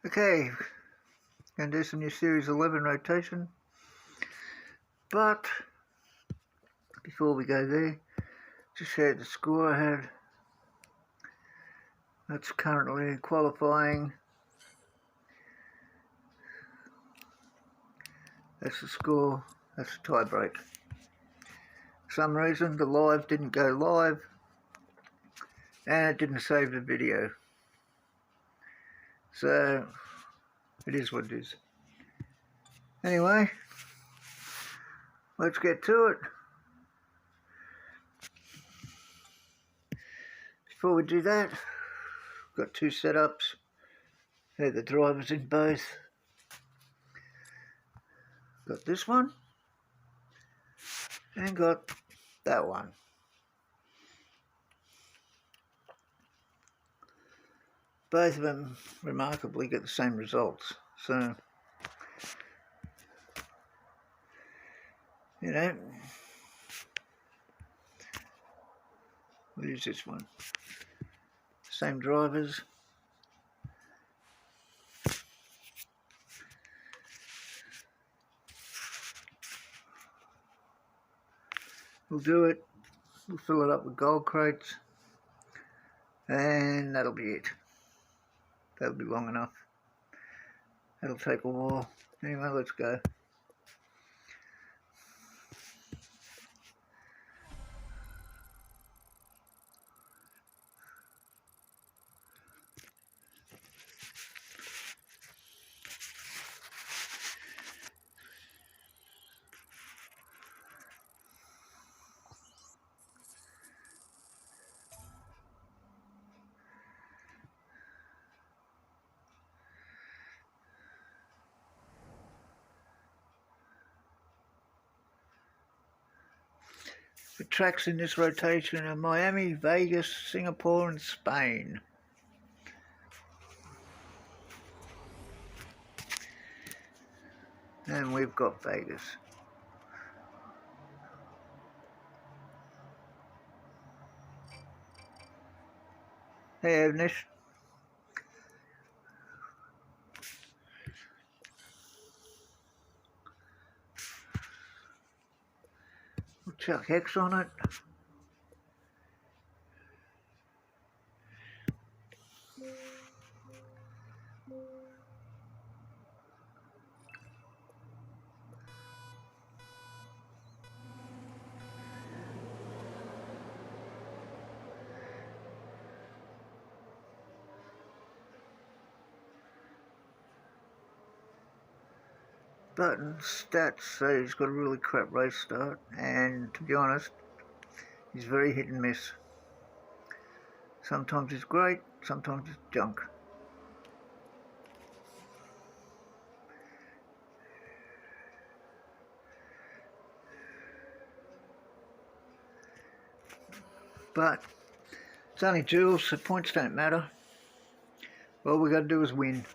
Okay, going to do some new Series 11 rotation, but before we go there, just share the score I had. That's currently qualifying. That's the score, that's the tie break. For some reason the live didn't go live and it didn't save the video. So it is what it is. Anyway, let's get to it. Before we do that, we've got two setups. They're the drivers in both. Got this one and got that one. Both of them remarkably get the same results. So, you know, we'll use this one. Same drivers. We'll do it. We'll fill it up with gold crates. And that'll be it. That'll be long enough. That'll take a while. Anyway, let's go. The tracks in this rotation are Miami, Vegas, Singapore and Spain. And we've got Vegas. Hey, Agnes. We'll chuck Hex on it. Button stats say he's got a really crap race start, and to be honest, he's very hit and miss. Sometimes he's great, sometimes he's junk. But it's only Duels, so points don't matter. All we got to do is win.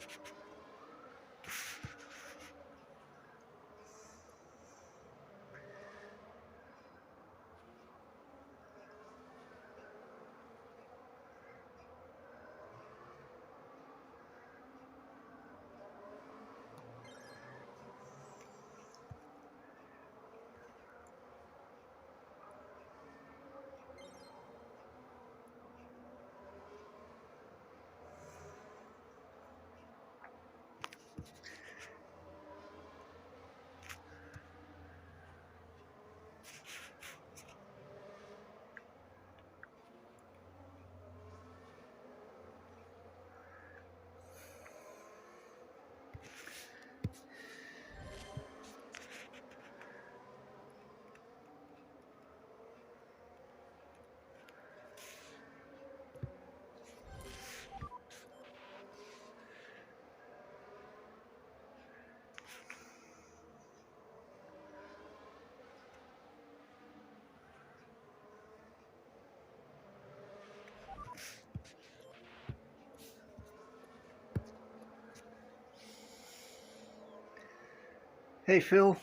Hey Phil.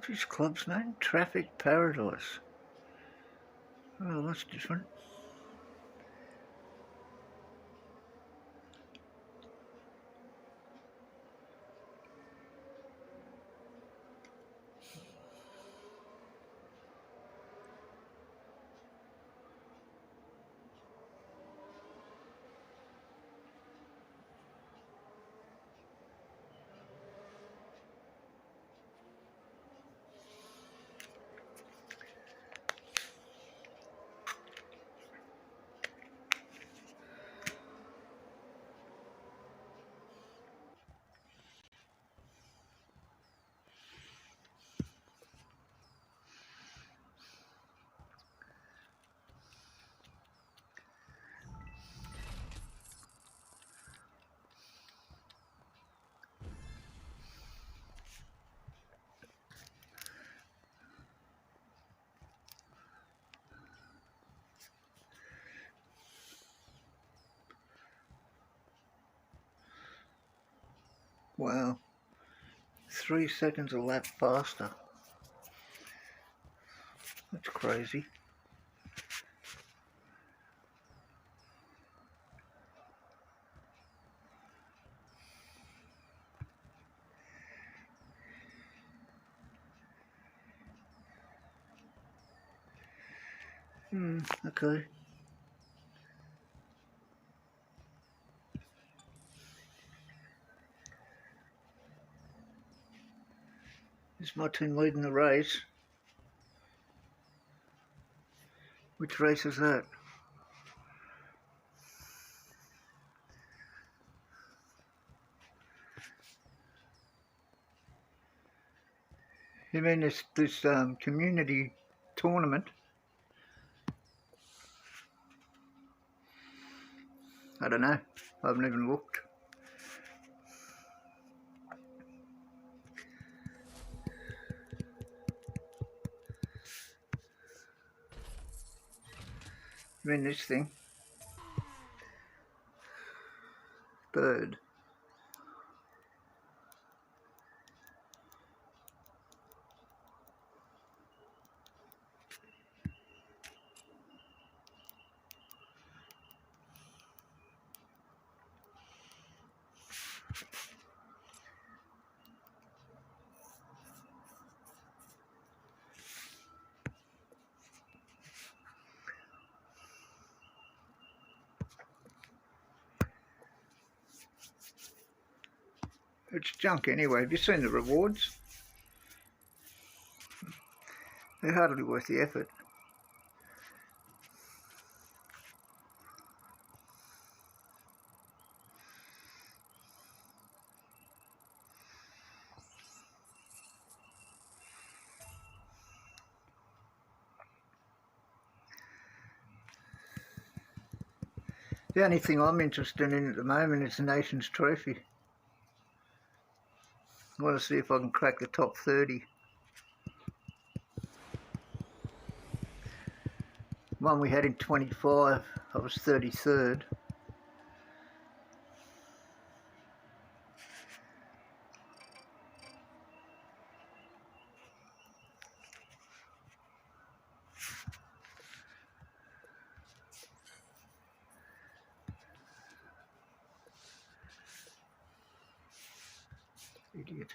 What's his club's name? Traffic Paradise. Oh, that's different. Wow. 3 seconds a lap faster. That's crazy. Okay. Is my team leading the race? Which race is that? You mean this community tournament? I don't know. I haven't even looked. You mean this thing? Bird. It's junk anyway. Have you seen the rewards? They're hardly worth the effort. The only thing I'm interested in at the moment is the Nations Trophy. I want to see if I can crack the top 30. One we had in 25, I was 33rd. Idiot.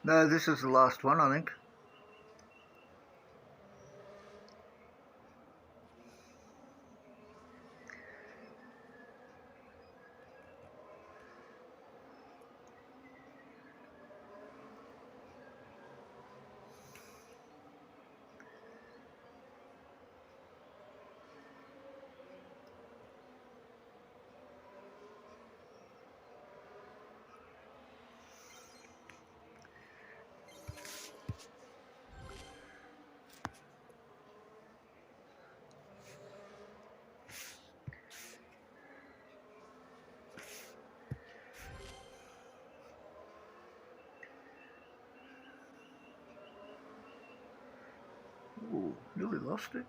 No, this is the last one, I think. Really lost it.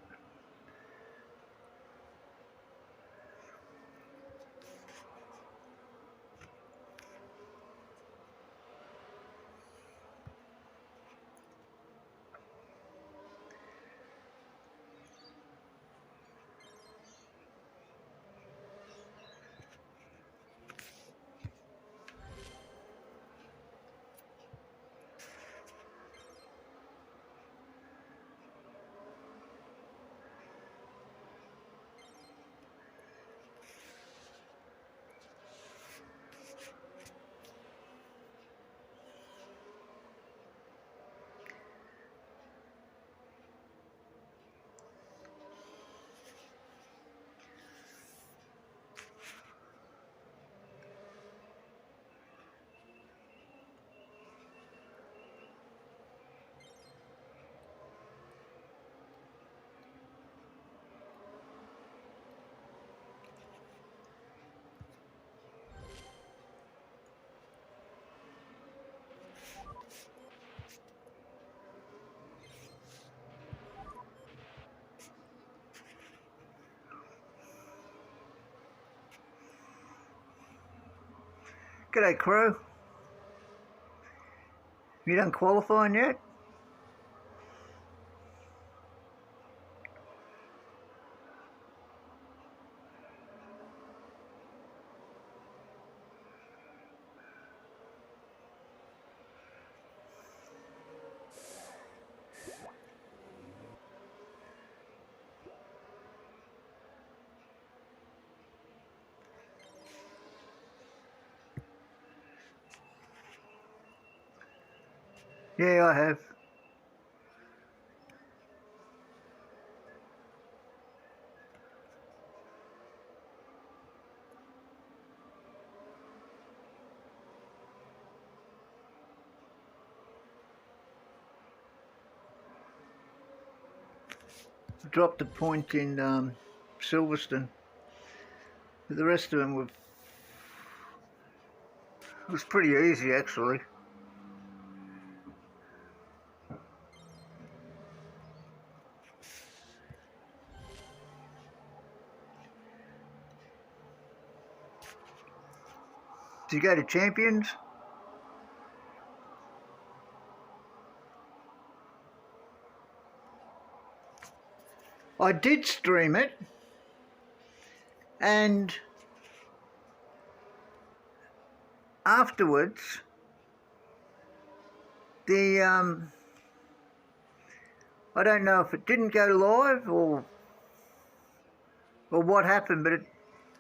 G'day, Crow. You done qualifying yet? Yeah, I have. Dropped a point in Silverstone. The rest of them were... It was pretty easy, actually. Did you go to Champions? I did stream it, and afterwards, I don't know if it didn't go live or what happened, but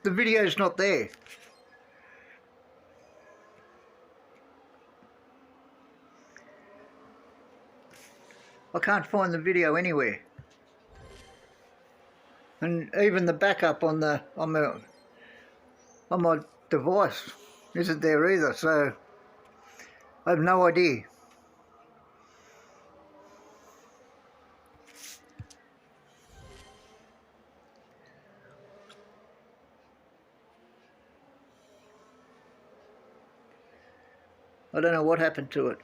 the video's not there. I can't find the video anywhere, and even the backup on my device isn't there either. So I have no idea. I don't know what happened to it.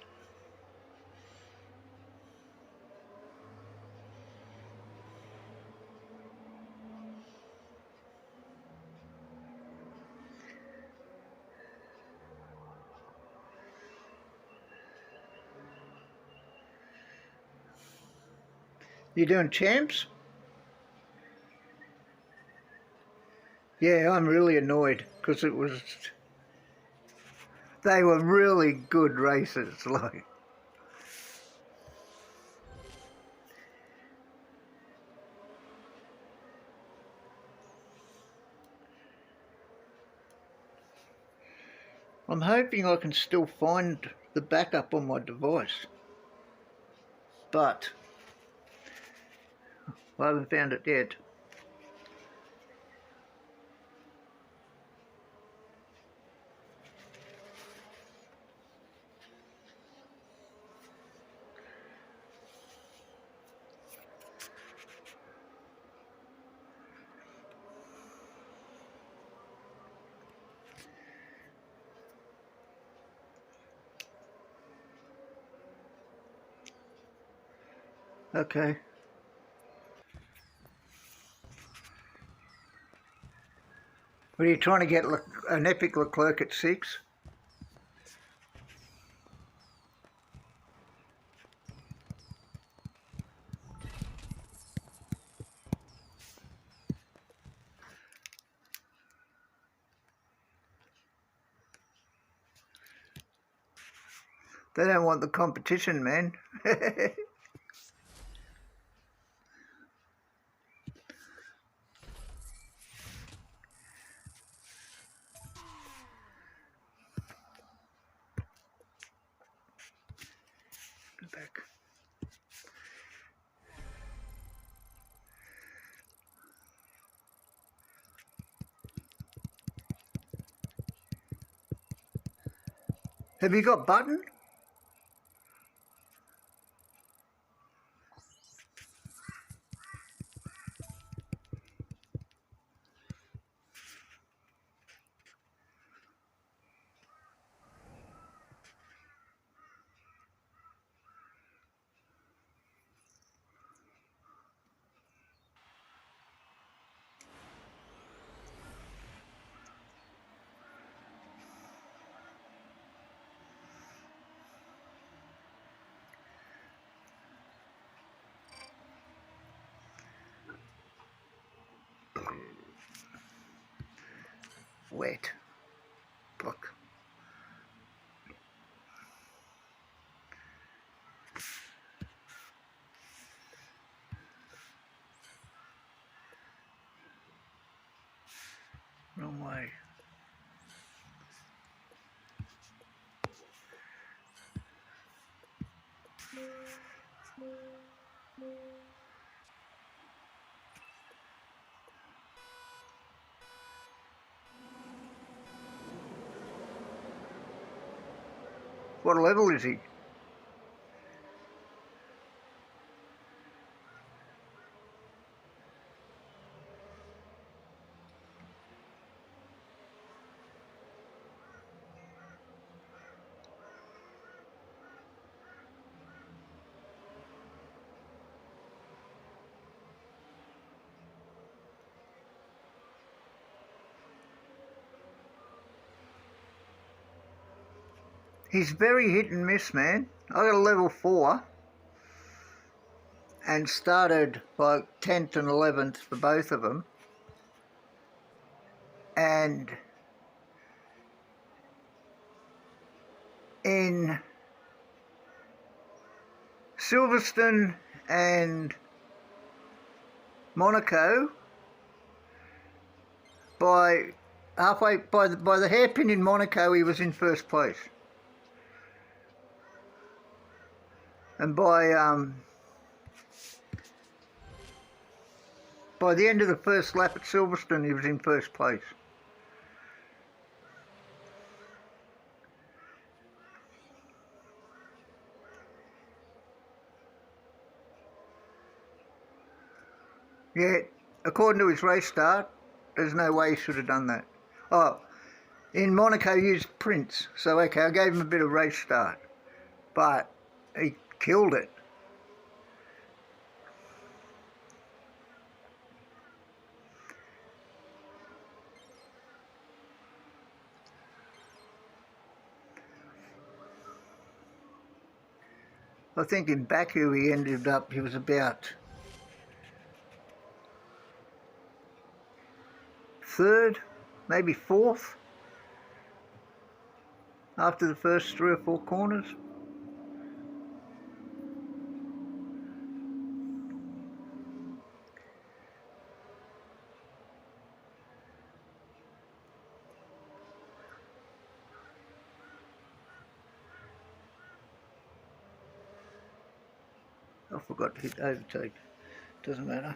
You doing champs? Yeah, I'm really annoyed because they were really good races. Like, I'm hoping I can still find the backup on my device, but I haven't found it yet. Okay. What are you trying to get an epic Leclerc at 6? They don't want the competition, man. Back. Have you got button? Wet. Look. Wrong way. What level is he? He's very hit and miss, man. I got a level 4 and started like 10th and 11th for both of them. And in Silverstone and Monaco, by the hairpin in Monaco, he was in first place, and by the end of the first lap at Silverstone, he was in first place. Yeah, according to his race start, there's no way he should have done that. Oh, in Monaco he used Prince, so okay, I gave him a bit of race start, but he killed it. I think in Baku he was about third, maybe fourth, after the first 3 or 4 corners. I forgot to hit overtake. Doesn't matter.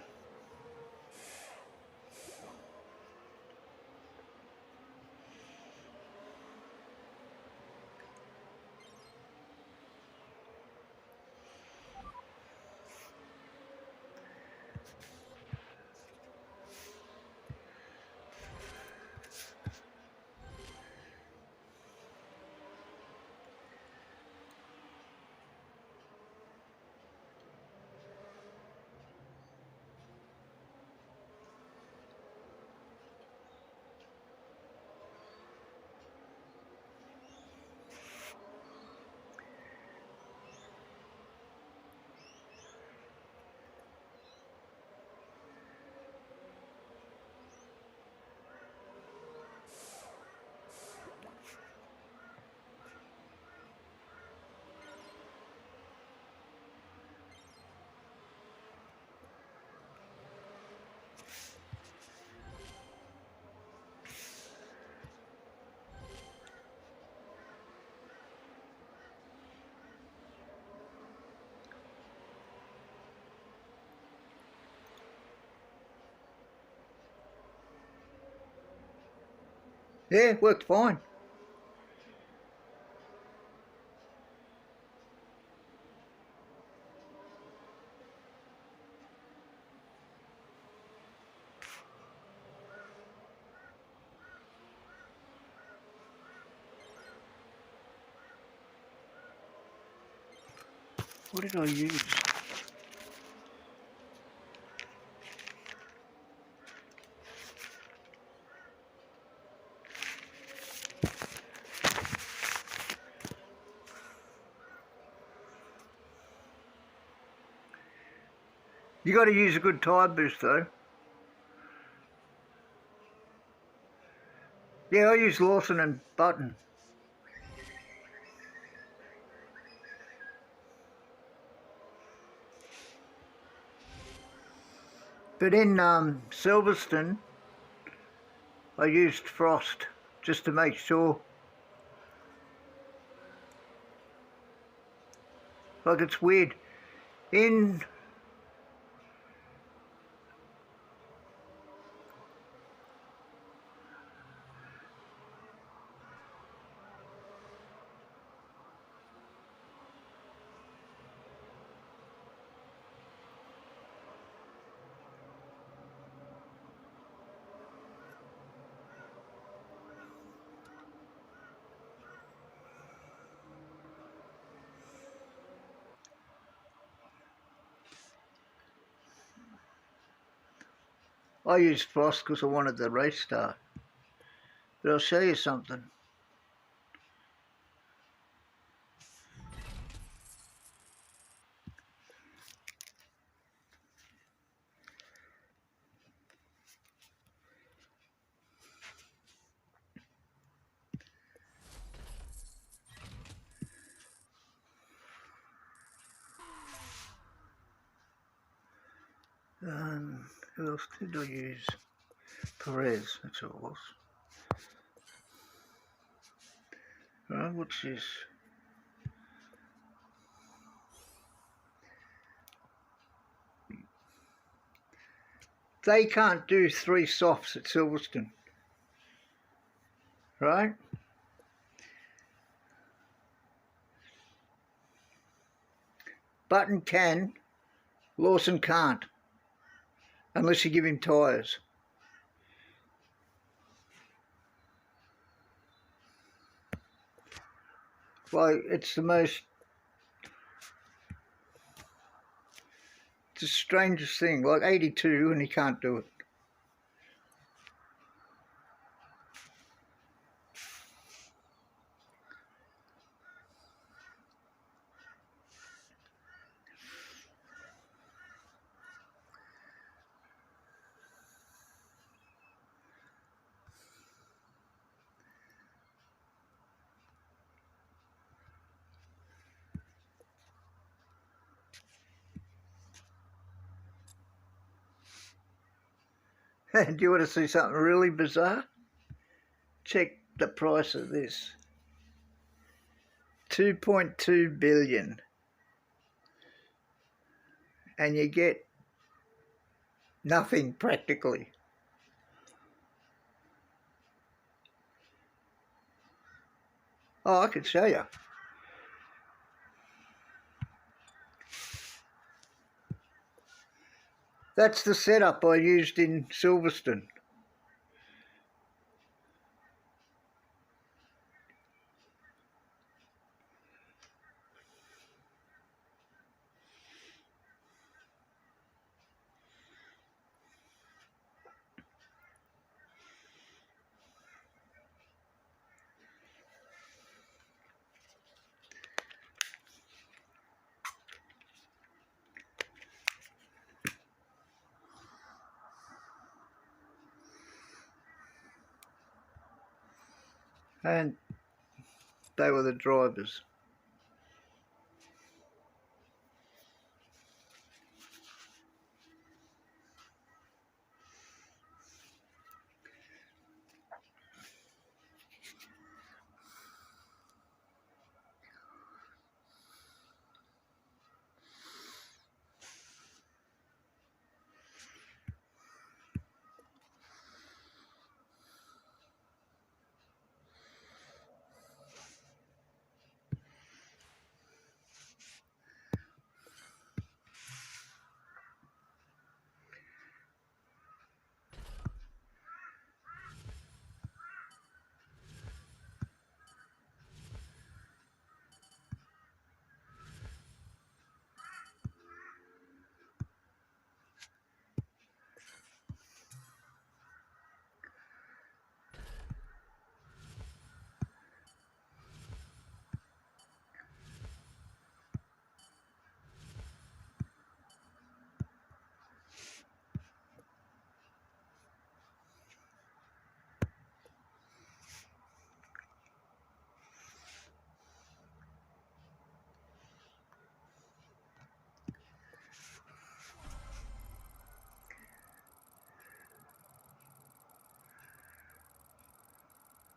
Yeah, worked fine. What did I use? You got to use a good tire boost though. Yeah, I use Lawson and Button. But in Silverstone, I used Frost just to make sure. Like, it's weird. In I used Frost because I wanted the race start. But I'll show you something. Who else did I use? Perez, that's what it was. Right, what's this? They can't do 3 softs at Silverstone, right? Button can, Lawson can't, unless you give him tyres. Well, it's the strangest thing, like 82 and he can't do it. Do you want to see something really bizarre? Check the price of this. 2.2 billion. And you get nothing practically. Oh, I could show you. That's the setup I used in Silverstone. And they were the drivers.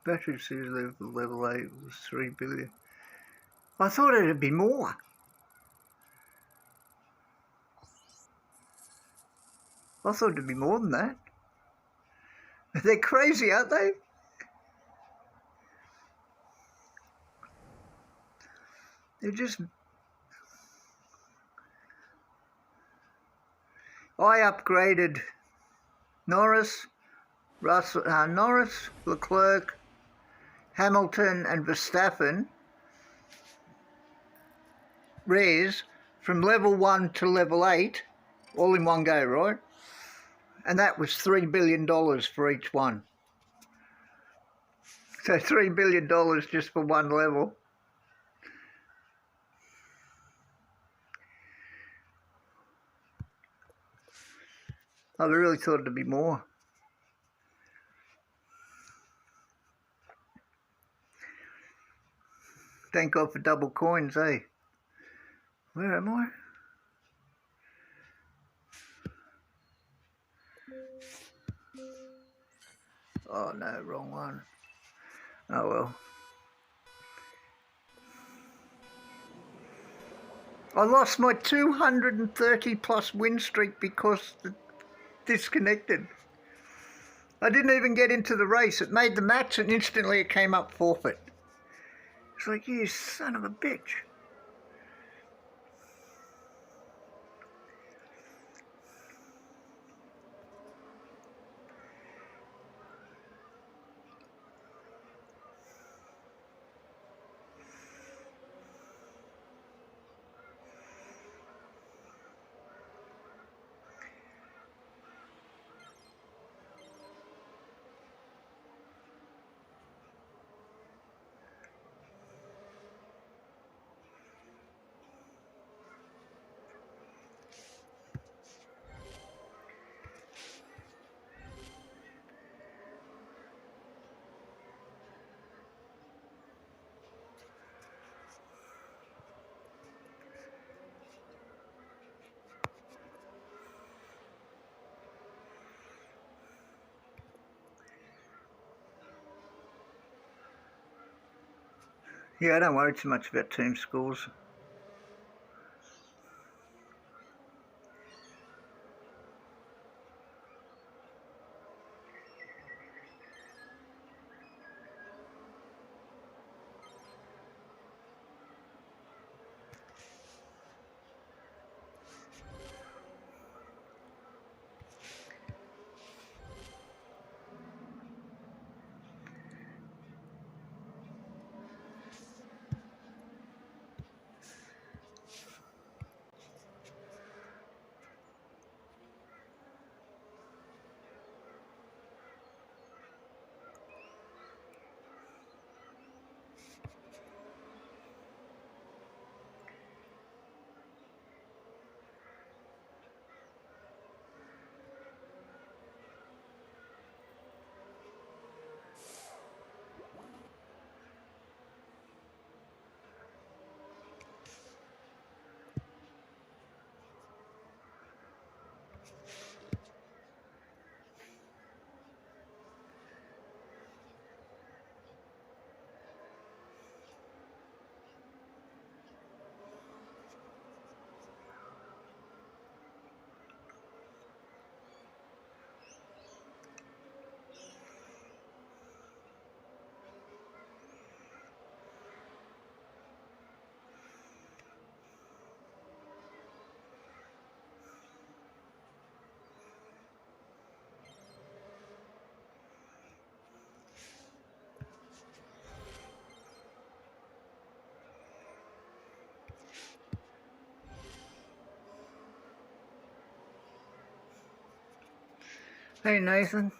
Battery series level 8 was 3 billion. I thought it'd be more. I thought it'd be more than that. They're crazy, aren't they? They're just... I upgraded Norris, Leclerc, Hamilton and Verstappen rares from level 1 to level 8 all in one go, right? And that was $3 billion for each one. So $3 billion just for one level. I really thought it'd be more. Thank God for double coins, eh? Where am I? Oh no, wrong one. Oh well. I lost my 230 plus win streak because it disconnected. I didn't even get into the race. It made the match and instantly it came up forfeit. It's like, you son of a bitch. Yeah, I don't worry too much about team scores. Hey Nathan.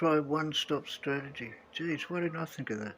try one-stop strategy. Geez, why didn't I think of that?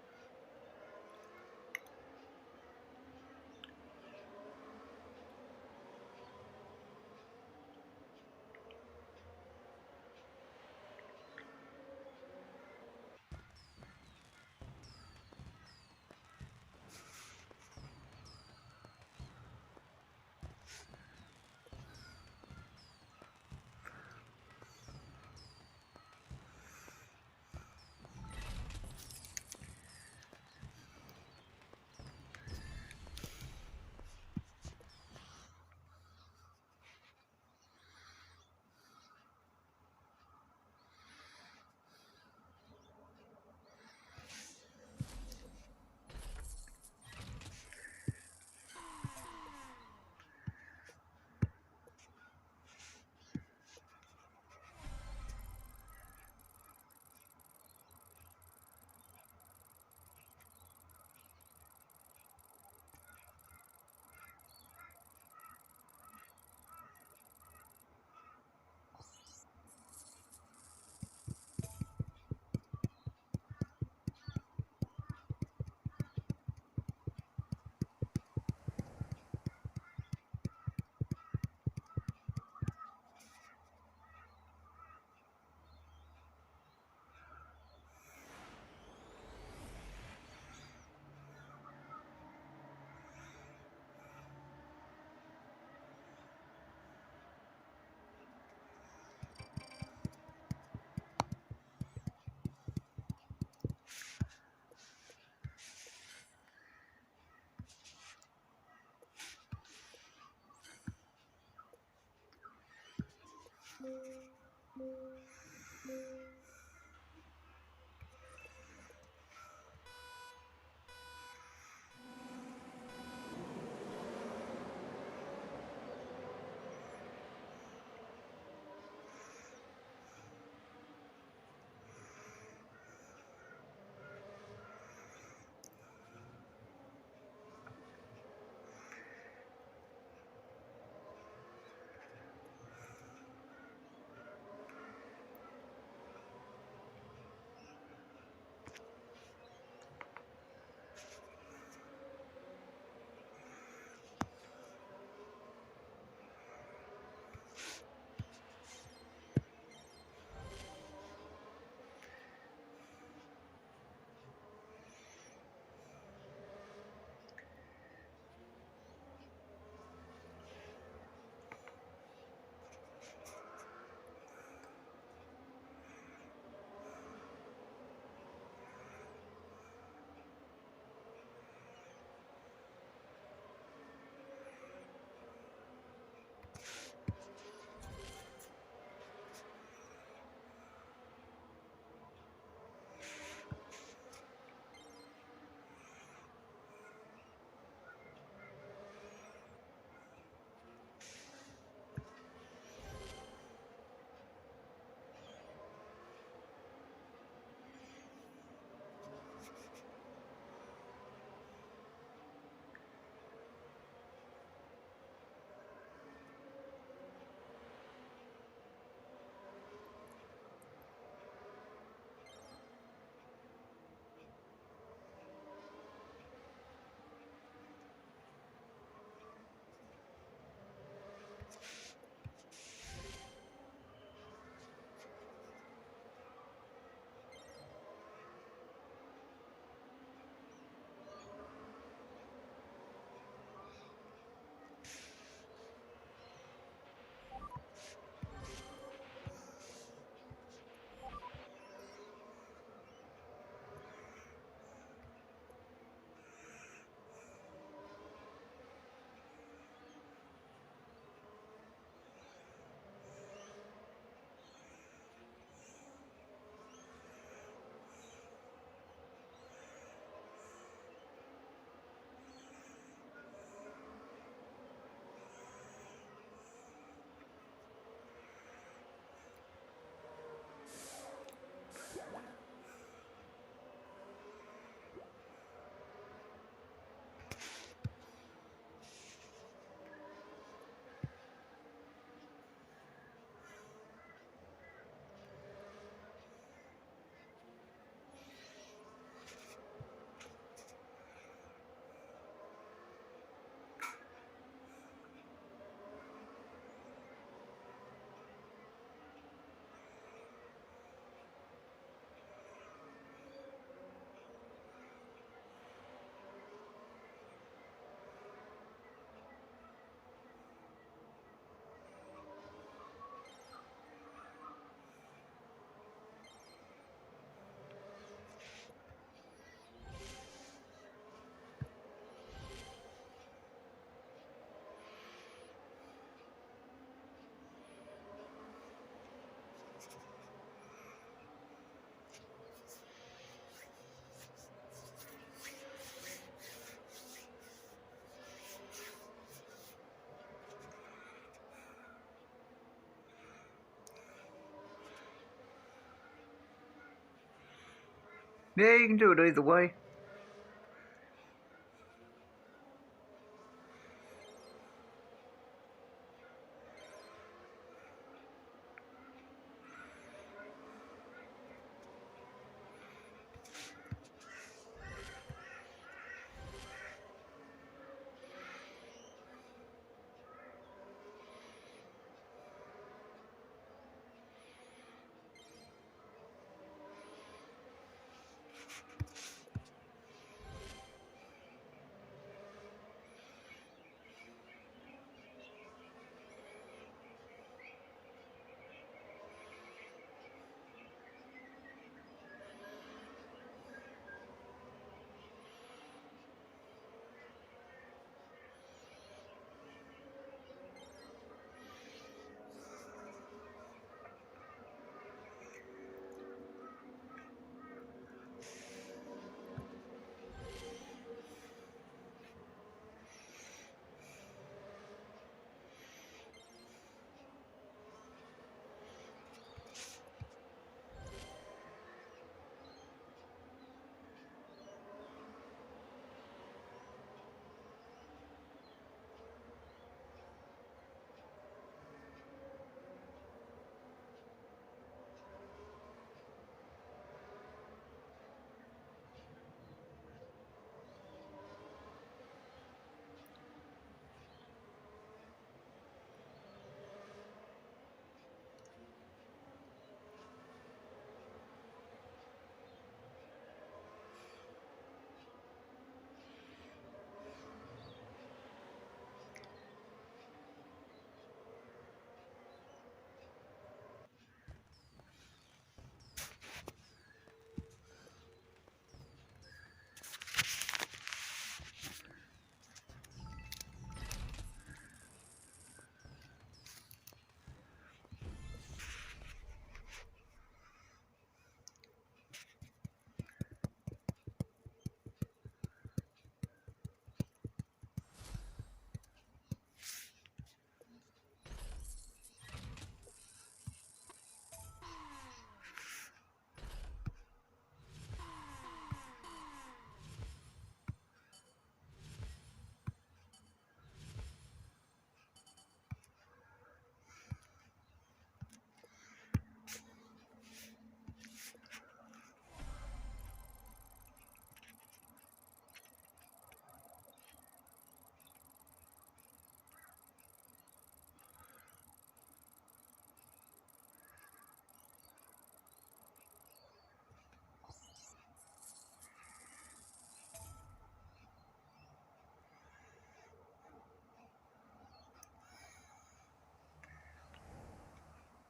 Yeah, you can do it either way.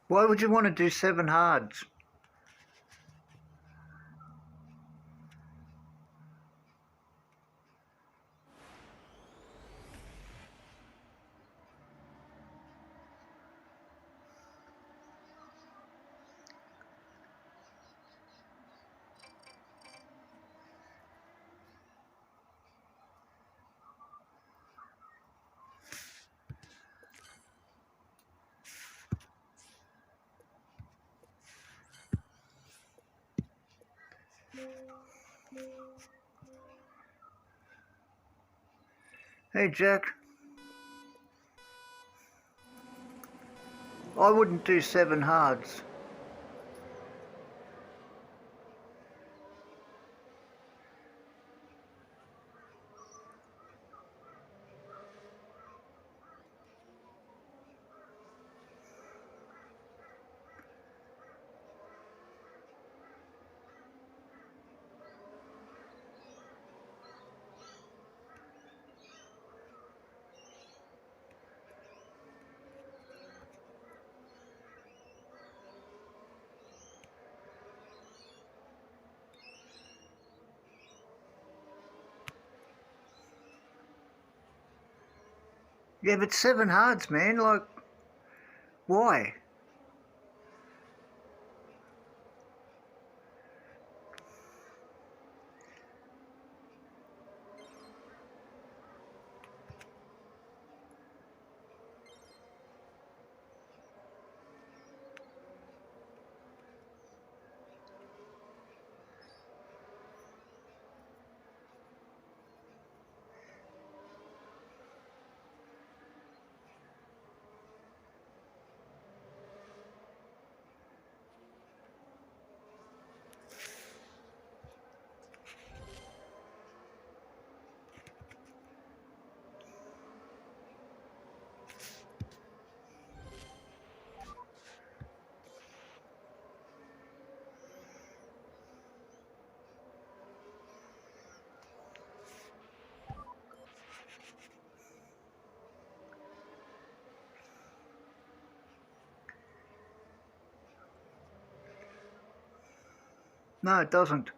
Why would you want to do 7 hards? Hey Jack, I wouldn't do 7 hards. Yeah, but 7 hards, man, like, why? No, it doesn't.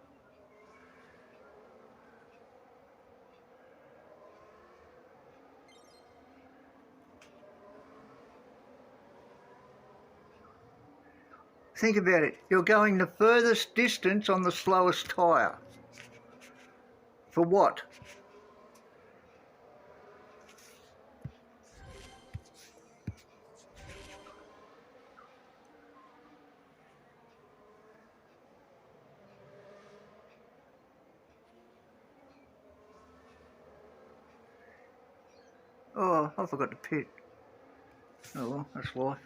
Think about it. You're going the furthest distance on the slowest tyre. For what? Oh, I forgot to pit. Oh well, that's life.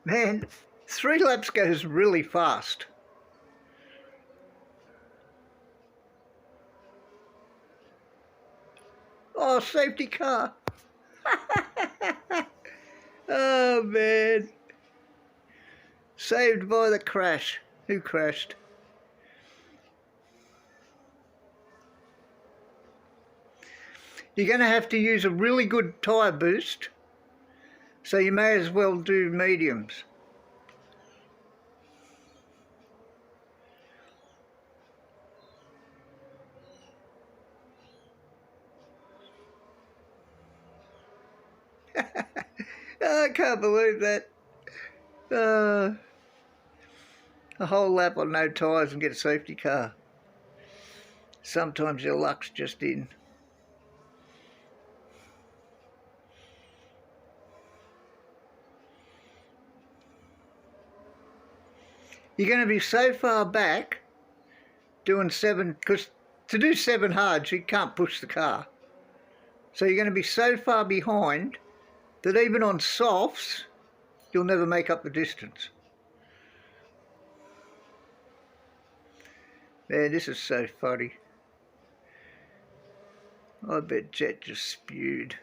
Man, 3 laps goes really fast. Oh, safety car. Oh, man. Saved by the crash. Who crashed? You're going to have to use a really good tyre boost, so you may as well do mediums. Oh, I can't believe that. A whole lap on no tyres and get a safety car. Sometimes your luck's just in. You're going to be so far back doing 7, because to do 7 hards you can't push the car. So you're going to be so far behind that even on softs you'll never make up the distance. Man, this is so funny. I bet Jet just spewed.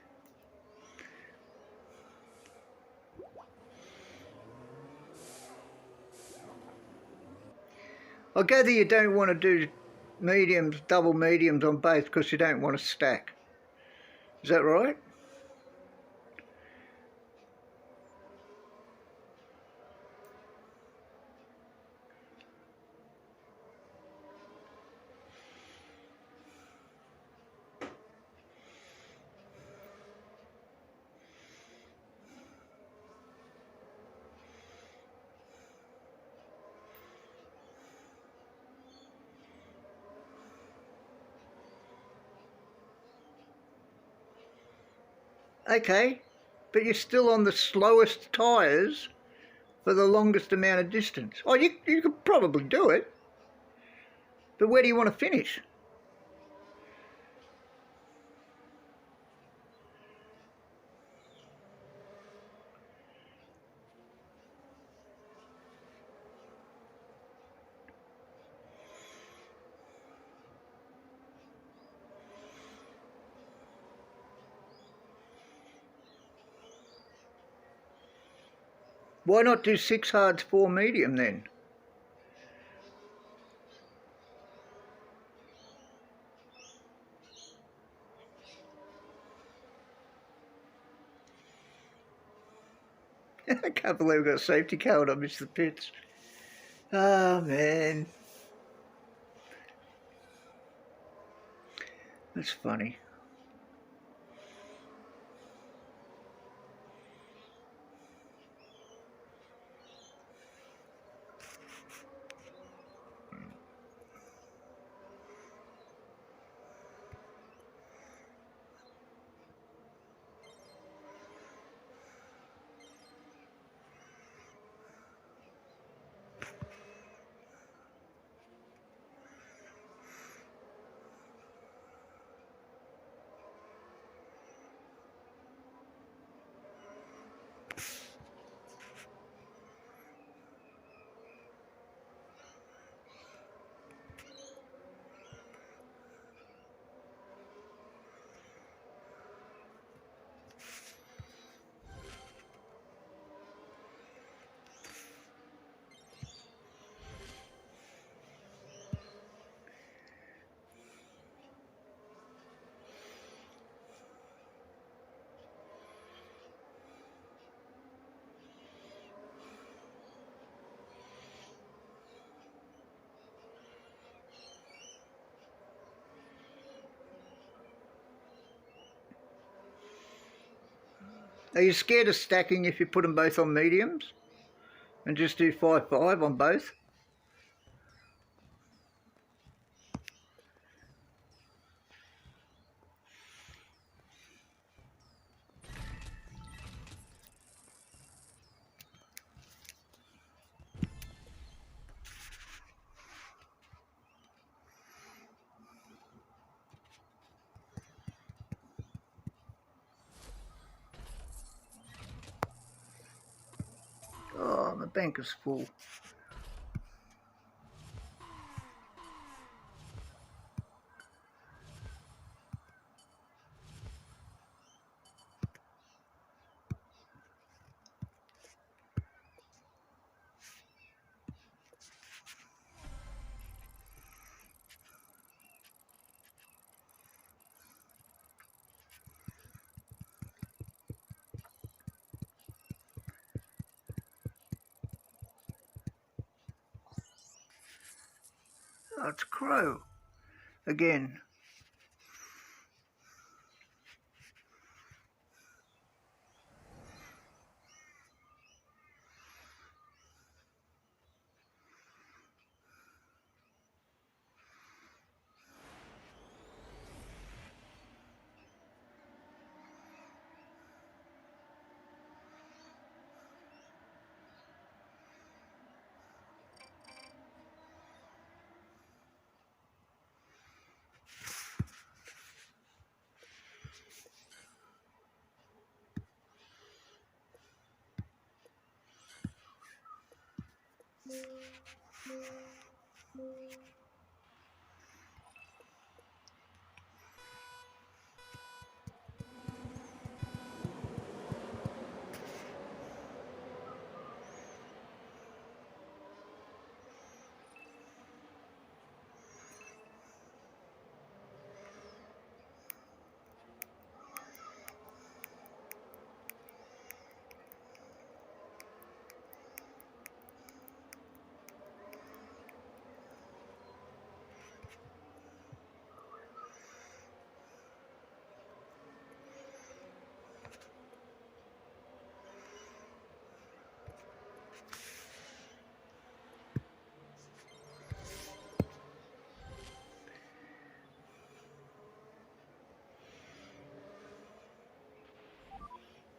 I gather you don't want to do mediums, double mediums on both because you don't want to stack. Is that right? Okay, but you're still on the slowest tyres for the longest amount of distance. Oh, you could probably do it, but where do you want to finish? Why not do 6 hards, 4 medium then? I can't believe we got a safety car and I missed the pits. Oh, man. That's funny. Are you scared of stacking if you put them both on mediums and just do 5-5 on both? Oh, my bank is full. Oh, it's Crow again.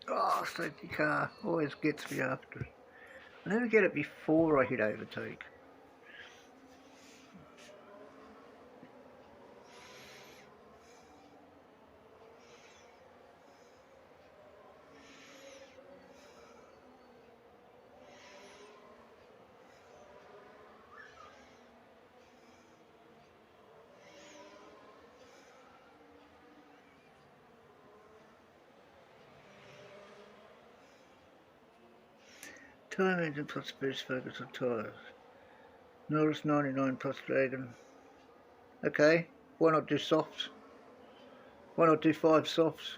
Oh, safety car always gets me after it. I never get it before I hit overtake. Time engine plus boost focus on tyres. Norris 99 plus Dragon. Okay, why not do softs? Why not do 5 softs?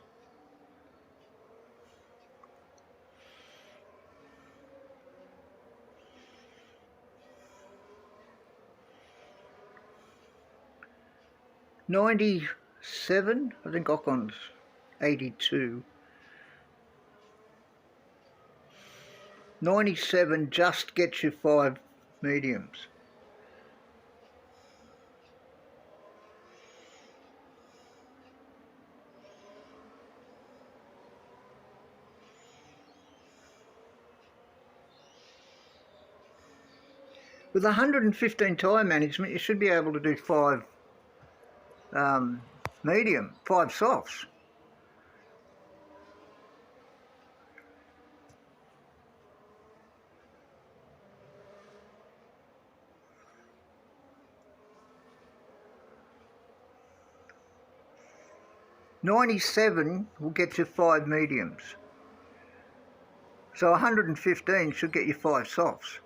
$97, I think Ocon's 82. 97 just gets you 5 mediums. With 115 tyre management, you should be able to do 5 medium, 5 softs. $97 will get you 5 mediums. So 115 should get you 5 softs.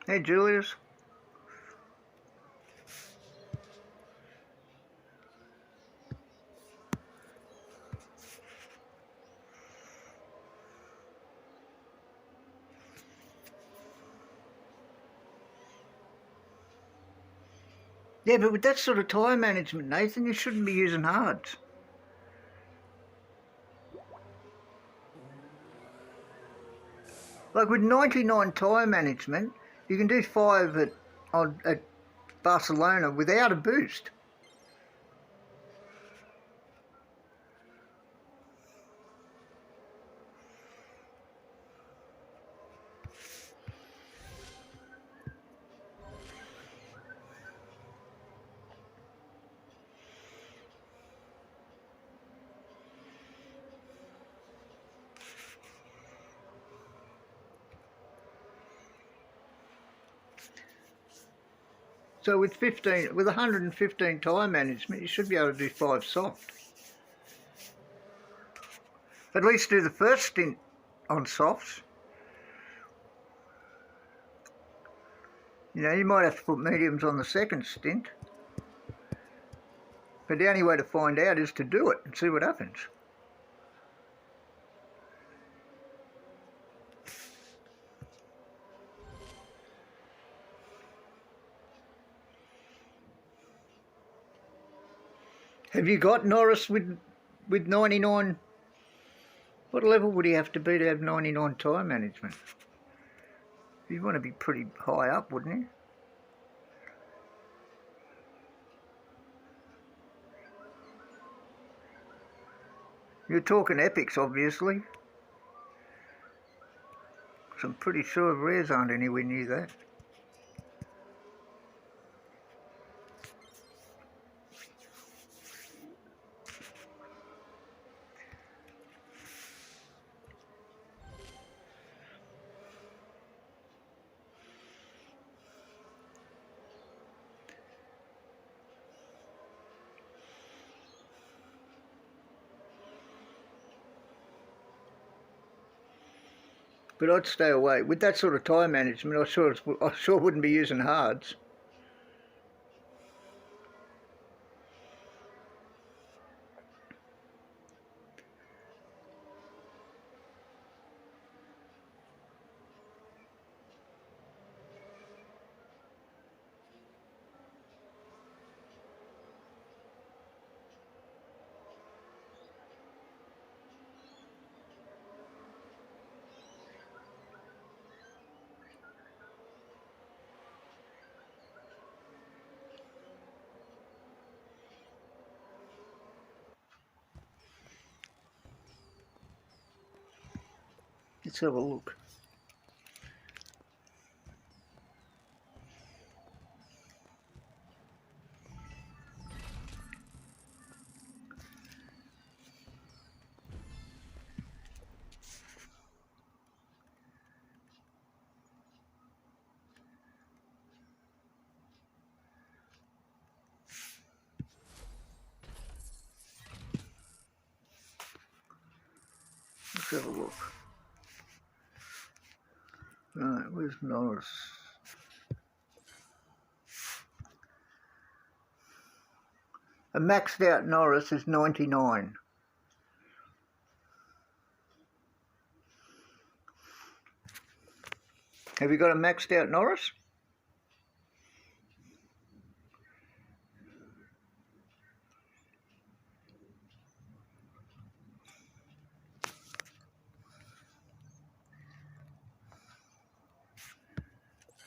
Hey, Julius. Yeah, but with that sort of time management, Nathan, you shouldn't be using hards. Like with 99 time management, you can do 5 at Barcelona without a boost. So with 115 time management, you should be able to do 5 soft. At least do the first stint on softs. You know, you might have to put mediums on the second stint. But the only way to find out is to do it and see what happens. Have you got Norris with 99? What level would he have to be to have 99 time management? You'd want to be pretty high up, wouldn't you? You're talking epics, obviously. So I'm pretty sure rares aren't anywhere near that. But I'd stay away. With that sort of time management, I sure wouldn't be using hards. Let's have a look. Let's have a look. Right, where's Norris? A maxed out Norris is 99. Have you got a maxed out Norris?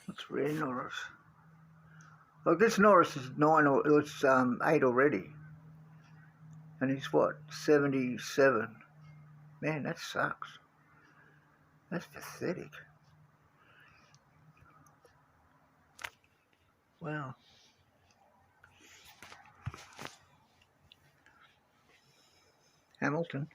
What's rare Norris? Like this Norris is 9 or it's 8 already. And he's what, 77? Man, that sucks. That's pathetic. Wow. Hamilton.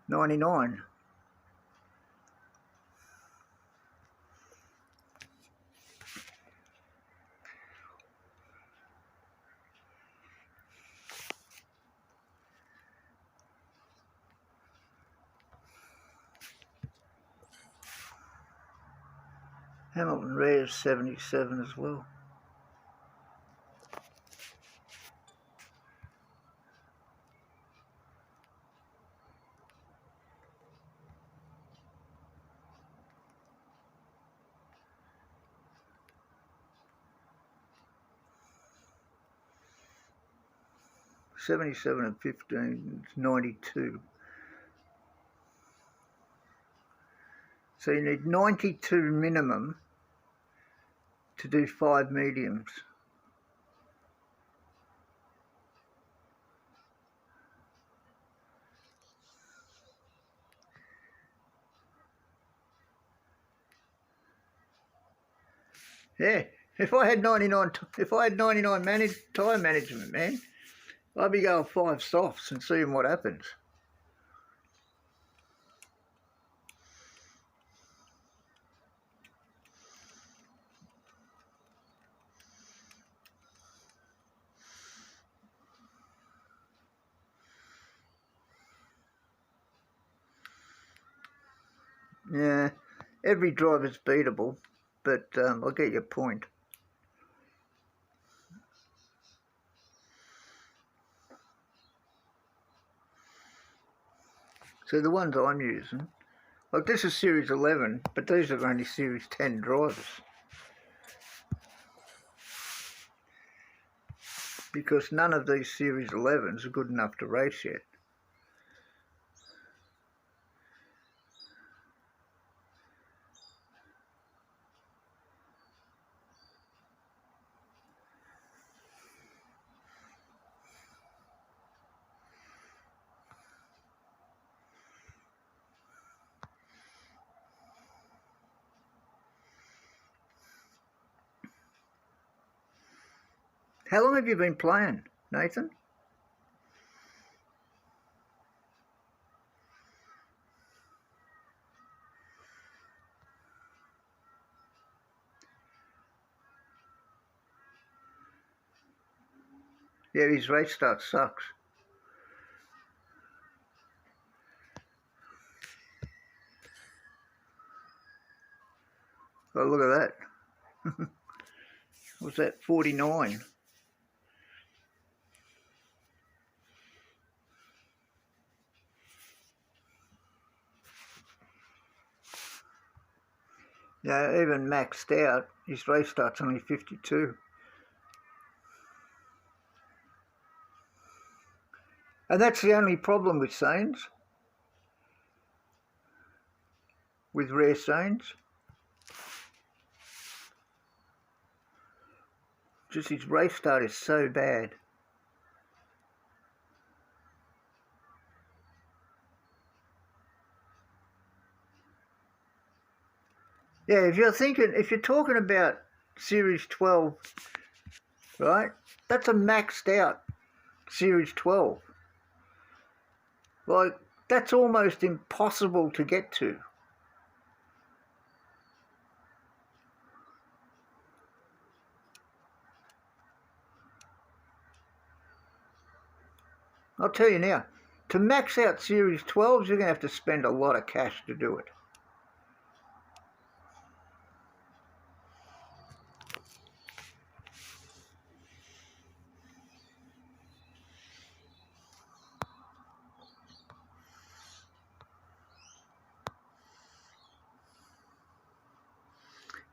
99. Hamilton Rare's 77 as well. $77 and 15 is 92. So you need 92 minimum to do 5 mediums. Yeah, if I had 99 time management, man, I'd be going 5 softs and seeing what happens. Yeah, every driver's beatable, but I get your point. So the ones I'm using, like this is Series 11, but these are only Series 10 drivers. Because none of these Series 11s are good enough to race yet. How long have you been playing, Nathan? Yeah, his race start sucks. Oh, look at that. What's that, 49? Yeah, even maxed out, his race start's only 52. And that's the only problem with Sainz, with rare Sainz. Just his race start is so bad. Yeah, if you're talking about Series 12, right, that's a maxed out Series 12. Like, that's almost impossible to get to. I'll tell you now, to max out Series 12s, you're going to have to spend a lot of cash to do it.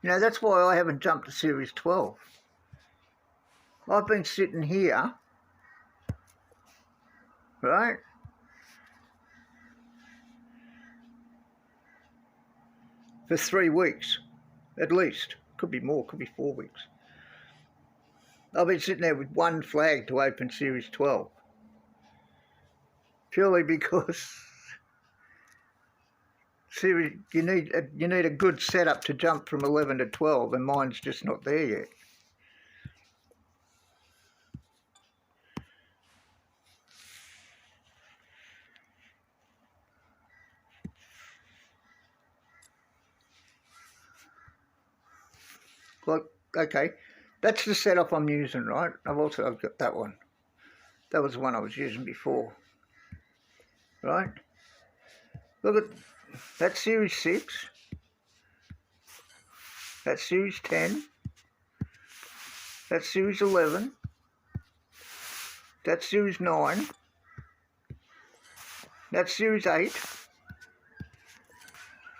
You know, that's why I haven't jumped to Series 12. I've been sitting here, right, for 3 weeks, at least. Could be more, could be 4 weeks. I've been sitting there with one flag to open Series 12. Purely because you need a good setup to jump from 11 to 12, and mine's just not there yet. Like, okay, that's the setup I'm using, right? I've got that one. That was the one I was using before, right? Look at that Series 6. That's Series 10. That's Series 11. That's Series 9. That's Series 8.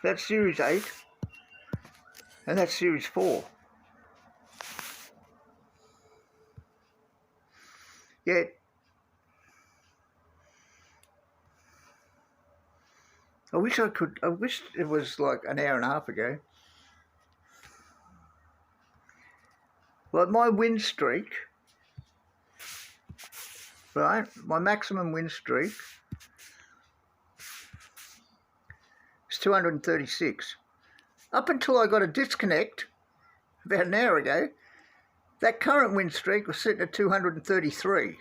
That's Series 8. And that's Series 4. Yet, I wish it was like an hour and a half ago. Like my win streak, right? My maximum win streak is 236. Up until I got a disconnect about an hour ago, that current win streak was sitting at 233.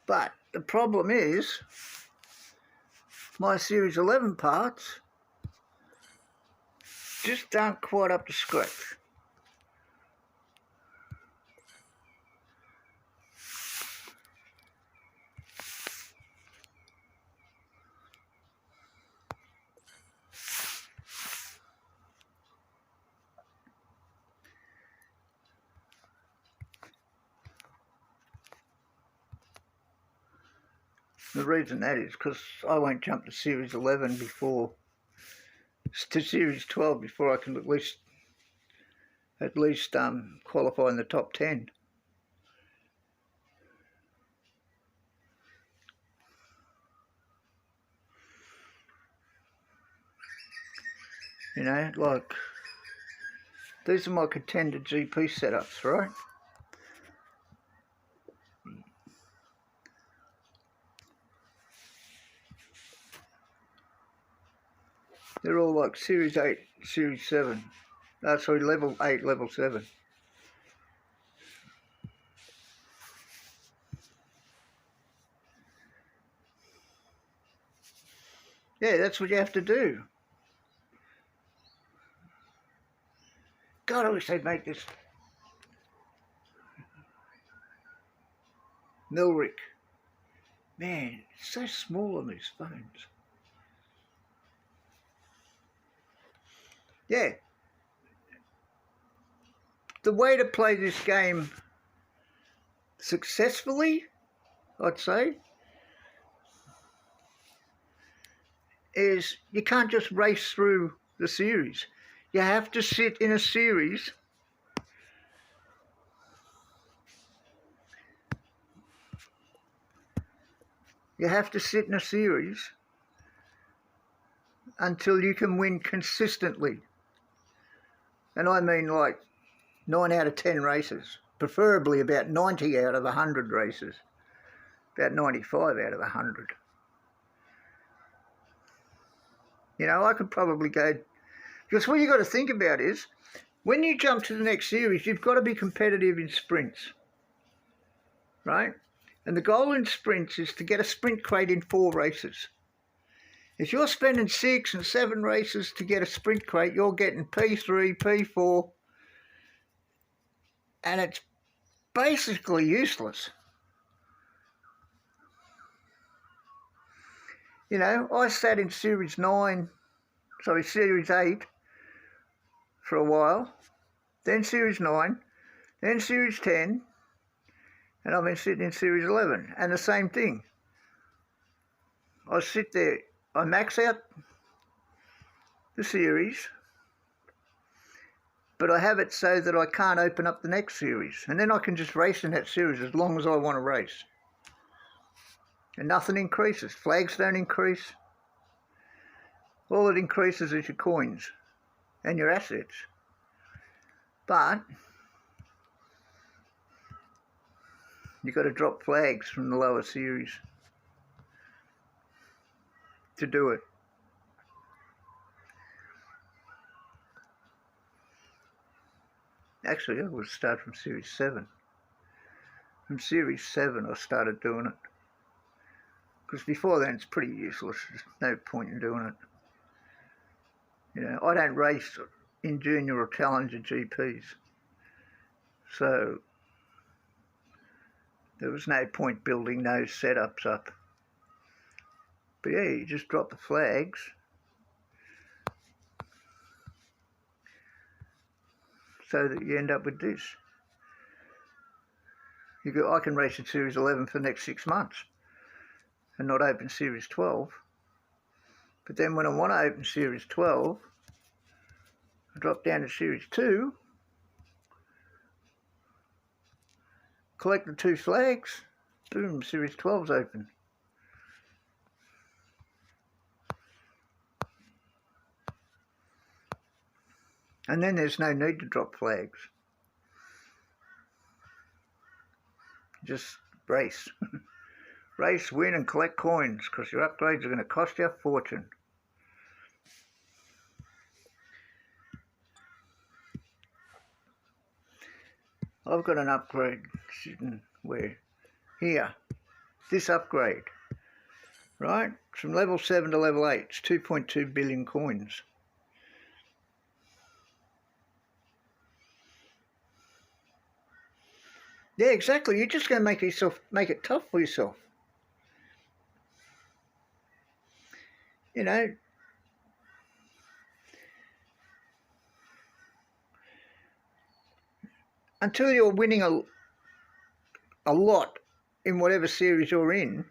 But the problem is, my Series 11 parts just aren't quite up to scratch. The reason that is because I won't jump to Series 11 to Series 12 before I can at least qualify in the top 10. You know, like, these are my contender GP setups, right? They're all like Series 8, Series 7. Sorry, Level 8, Level 7. Yeah, that's what you have to do. God, I wish they'd make this Milrick. Man, it's so small on these phones. Yeah. The way to play this game successfully, I'd say, is you can't just race through the series. You have to sit in a series until you can win consistently. And I mean like 9 out of 10 races, preferably about 90 out of 100 races, about 95 out of 100. You know, I could probably go, because what you got to think about is, when you jump to the next series, you've got to be competitive in sprints, right? And the goal in sprints is to get a sprint crate in 4 races. If you're spending 6 and 7 races to get a sprint crate, you're getting P3, P4, and it's basically useless. You know, I sat in Series 8 for a while, then Series 9, then Series 10, and I've been sitting in Series 11. And the same thing. I sit there, I max out the series, but I have it so that I can't open up the next series. And then I can just race in that series as long as I want to race. And nothing increases. Flags don't increase. All it increases is your coins and your assets. But you've got to drop flags from the lower series to do it. Actually, I would start from Series 7. From Series 7 I started doing it. because before then it's pretty useless. There's no point in doing it. You know, I don't race in junior or challenger GPs, so there was no point building those setups up. But yeah, you just drop the flags. So that you end up with this. I can race in Series 11 for the next 6 months and not open Series 12. But then when I want to open Series 12, I drop down to Series 2, collect the 2 flags, boom, Series 12's open. And then there's no need to drop flags. Just race. Race, win and collect coins, because your upgrades are going to cost you a fortune. I've got an upgrade sitting where? Here. This upgrade. Right? From level 7 to level 8. It's 2.2 billion coins. Yeah, exactly. You're just going to make it tough for yourself. You know, until you're winning a lot in whatever series you're in,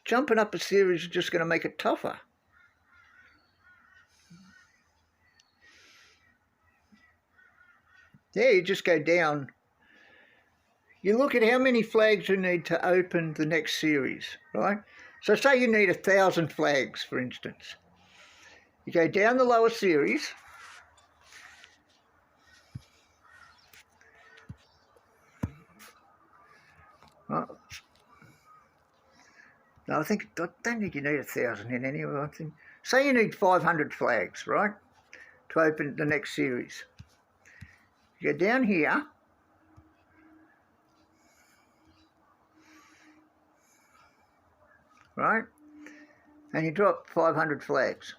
jumping up a series is just going to make it tougher. Yeah, you just go down. You look at how many flags you need to open the next series, right? So say you need 1,000 flags, for instance. You go down the lower series. No, I don't think you need 1,000 in anyway. I think, say you need 500 flags, right, to open the next series. You go down here. Right? And you drop 500 flags.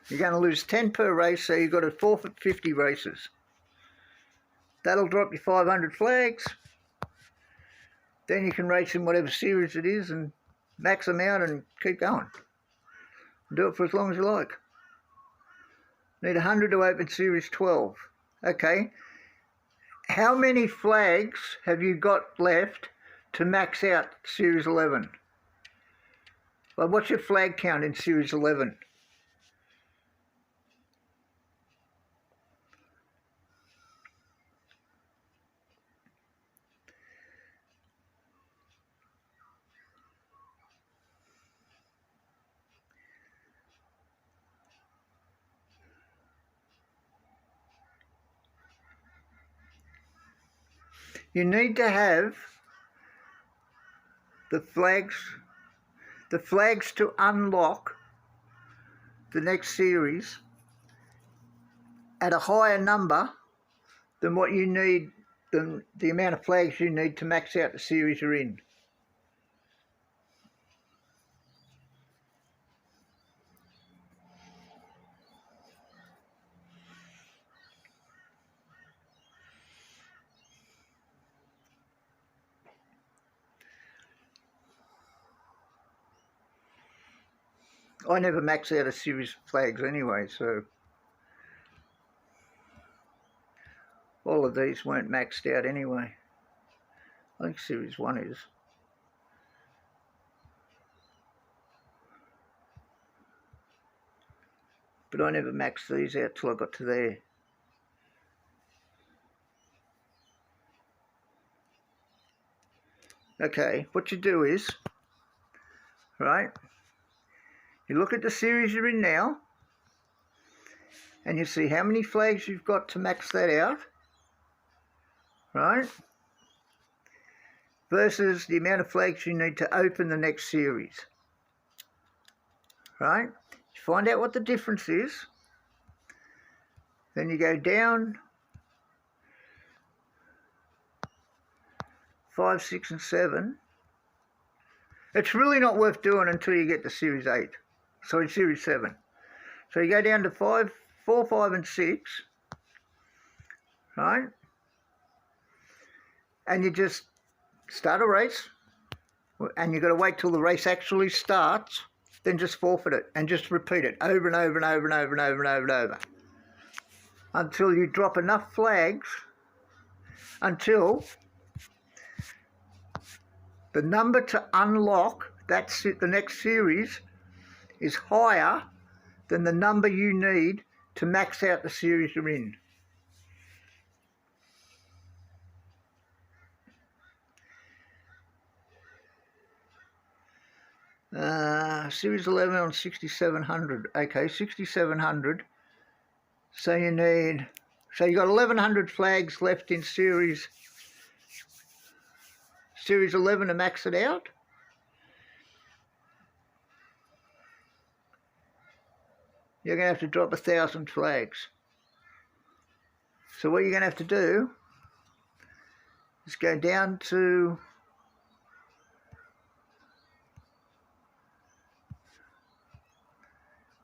You're going to lose 10 per race, so you've got to forfeit 50 races. That'll drop you 500 flags. Then you can race in whatever series it is and max them out and keep going. Do it for as long as you like. Need 100 to open Series 12. Okay. How many flags have you got left to max out Series 11? Well, what's your flag count in Series 11? You need to have the flags to unlock the next series at a higher number than what you need, than the amount of flags you need to max out the series you're in. I never max out a series of flags anyway, so all of these weren't maxed out anyway. I think Series 1 is. But I never maxed these out till I got to there. Okay, what you do is, right, you look at the series you're in now, and you see how many flags you've got to max that out, right, versus the amount of flags you need to open the next series, right? You find out what the difference is, then you go down 5, 6 and 7, It's really not worth doing until you get to Series 8. Sorry, Series 7. So you go down to 4, 5 and 6, right? And you just start a race, and you've got to wait till the race actually starts, then just forfeit it and just repeat it over and over and over and over and over and over and over until you drop enough flags until the number to unlock the next series is higher than the number you need to max out the series you're in. Series 11 on 6700. Okay, 6700. So you got 1100 flags left in Series 11 to max it out. You're going to have to drop 1,000 flags. So what you're going to have to do is go down to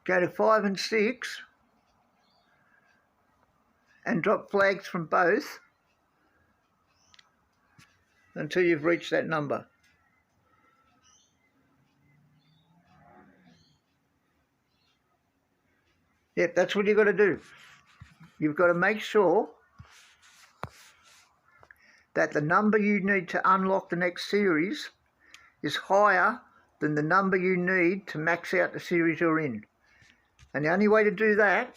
go to 5 and 6 and drop flags from both until you've reached that number. Yep, that's what you've got to do. You've got to make sure that the number you need to unlock the next series is higher than the number you need to max out the series you're in. And the only way to do that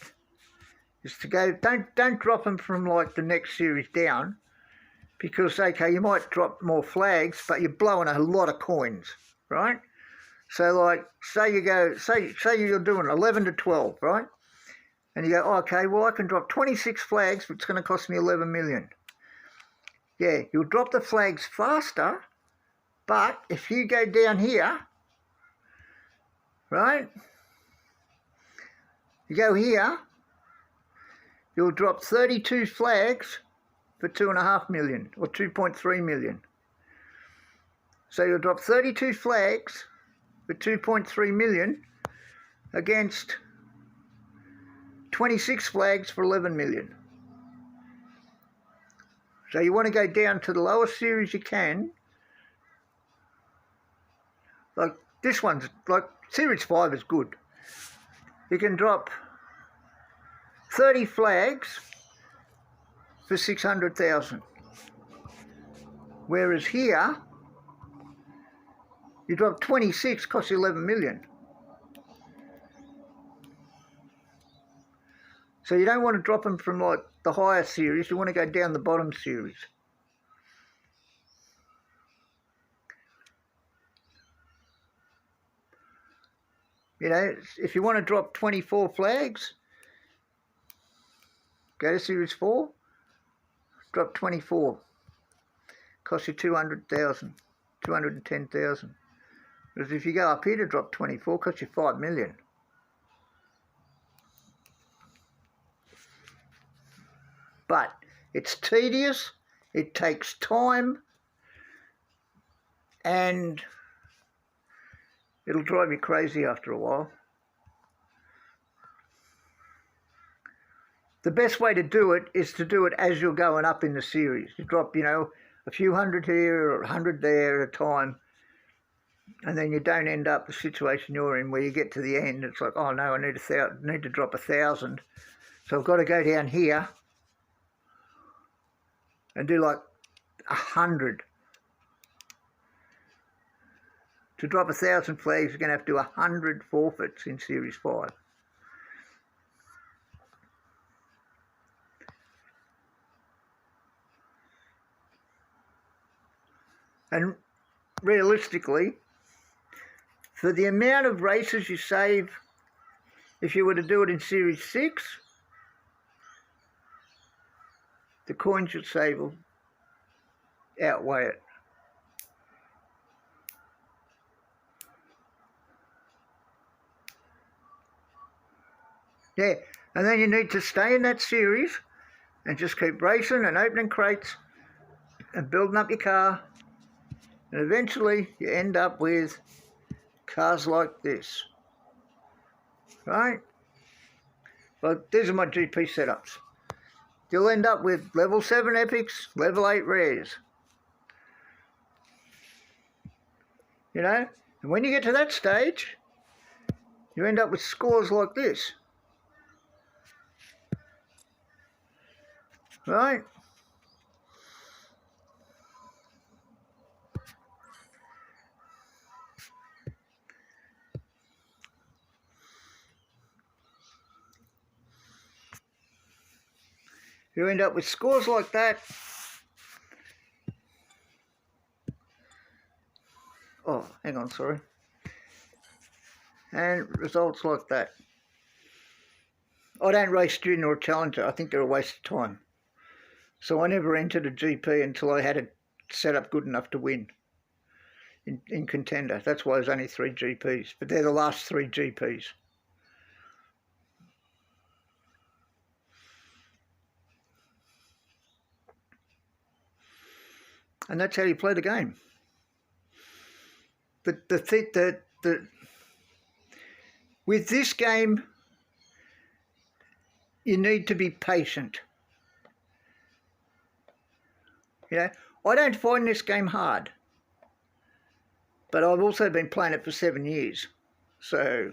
is to go, don't drop them from like the next series down, because okay, you might drop more flags, but you're blowing a lot of coins, right? So like, say you're doing 11 to 12, right? And you go, oh, okay, well I can drop 26 flags, but it's going to cost me 11 million. Yeah, you'll drop the flags faster, but if you go down here, right? You go here, you'll drop 32 flags for 2.5 million or 2.3 million. So you'll drop 32 flags for 2.3 million against 26 flags for 11 million. So you want to go down to the lowest series you can. Like this one's, like Series 5 is good. You can drop 30 flags for 600,000. Whereas here, you drop 26, costs you 11 million. So you don't want to drop them from like the higher series, you want to go down the bottom series. You know, if you want to drop 24 flags, go to Series 4, drop 24. Costs you 200,000, 210,000. Whereas if you go up here to drop 24, costs you 5 million. But it's tedious, it takes time, and it'll drive you crazy after a while. The best way to do it is to do it as you're going up in the series. You drop, you know, a few hundred here or 100 there at a time, and then you don't end up the situation you're in where you get to the end. It's like, oh no, I need to drop 1,000, so I've got to go down here and do like 100. To drop 1,000 flags, you're going to have to do 100 forfeits in Series 5. And realistically, for the amount of races you save, if you were to do it in Series 6, the coins you'd save will outweigh it. Yeah, and then you need to stay in that series and just keep racing and opening crates and building up your car And eventually you end up with cars like this, right? But these are my GP setups. You'll end up with level 7 epics, level 8 rares. You know? And when you get to that stage, you end up with scores like this. Right? You end up with scores like that. Oh, hang on, sorry. And results like that. I don't race junior or challenger. I think they're a waste of time. So I never entered a GP until I had it set up good enough to win in contender. That's why there's only 3 GPs. But they're the last 3 GPs. And that's how you play the game. With this game, you need to be patient. You know, I don't find this game hard, but I've also been playing it for 7 years, so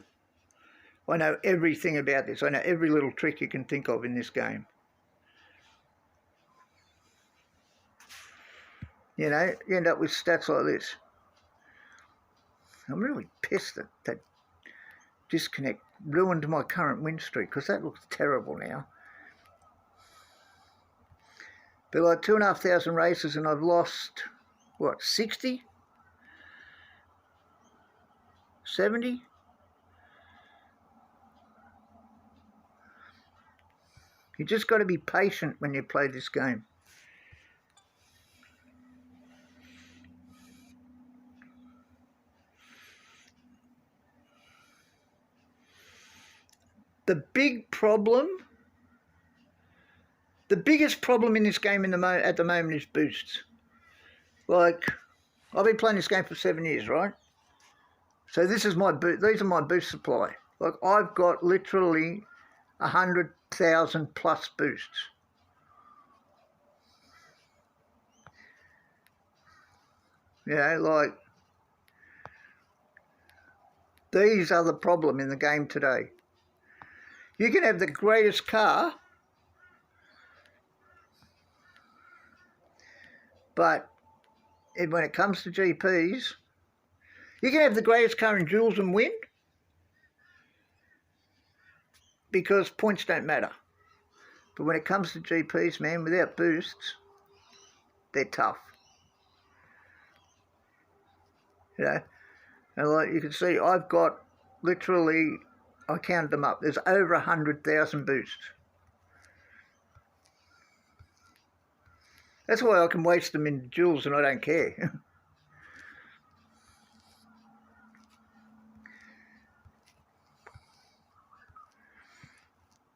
I know everything about this. I know every little trick you can think of in this game. You know, you end up with stats like this. I'm really pissed that that disconnect ruined my current win streak, because that looks terrible now. But like 2,500 races and I've lost, what, 60? 70? You just got to be patient when you play this game. The biggest problem in this game at the moment is boosts. Like, I've been playing this game for 7 years, right? So this is these are my boost supply. Like, I've got literally 100,000 plus boosts. You know, like, these are the problem in the game today. You can have the greatest car, but when it comes to GPs, you can have the greatest car in Duels and win, because points don't matter. But when it comes to GPs, man, without boosts, they're tough. You know, and like you can see, I've got literally, I counted them up, there's over 100,000 boosts. That's why I can waste them in Duels and I don't care.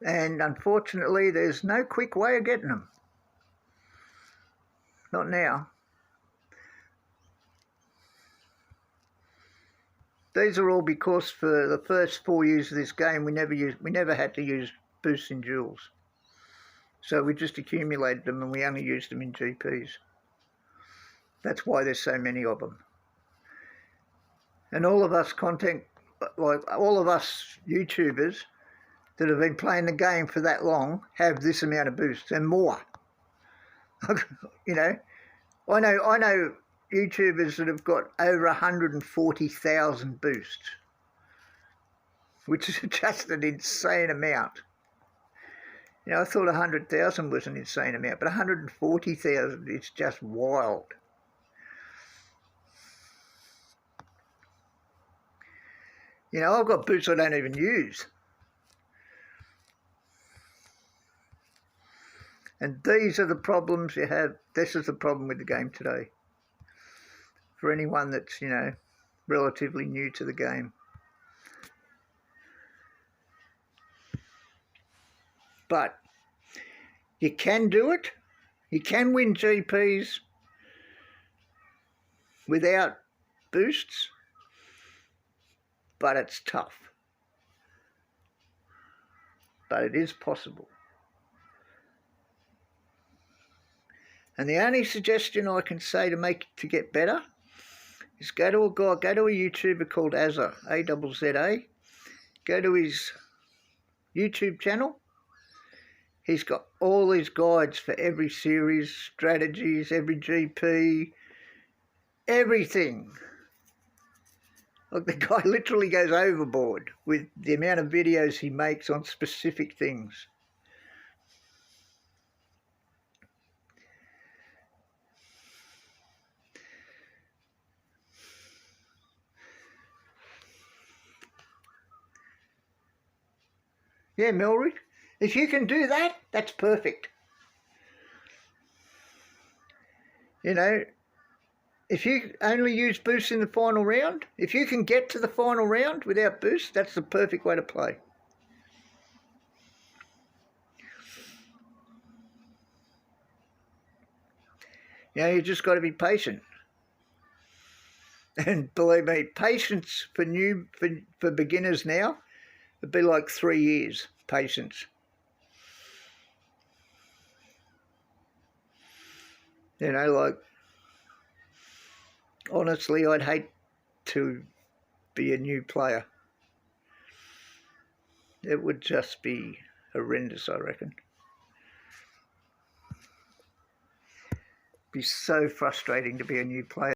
And unfortunately, there's no quick way of getting them. Not now. These are all because for the first 4 years of this game, we never had to use boosts in Duels. So we just accumulated them and we only used them in GPs. That's why there's so many of them. And all of us all of us YouTubers that have been playing the game for that long have this amount of boosts and more. You know, I know YouTubers that have got over 140,000 boosts, which is just an insane amount. You know, I thought 100,000 was an insane amount, but 140,000 is just wild. You know, I've got boosts I don't even use. And these are the problems you have. This is the problem with the game today. For anyone that's, you know, relatively new to the game. But you can do it. You can win GPs. without boosts, but it's tough. But it is possible. And the only suggestion I can say to get better is go to a YouTuber called Azza, A-Z-Z-A. Go to his YouTube channel. He's got all these guides for every series, strategies, every GP, everything. Look, the guy literally goes overboard with the amount of videos he makes on specific things. Yeah, Melrick, if you can do that, that's perfect. You know, if you only use boosts in the final round, if you can get to the final round without boosts, that's the perfect way to play. You know, you just got to be patient. And believe me, patience for beginners now would be like 3 years patience. You know, like, honestly, I'd hate to be a new player. It would just be horrendous, I reckon. It'd be so frustrating to be a new player.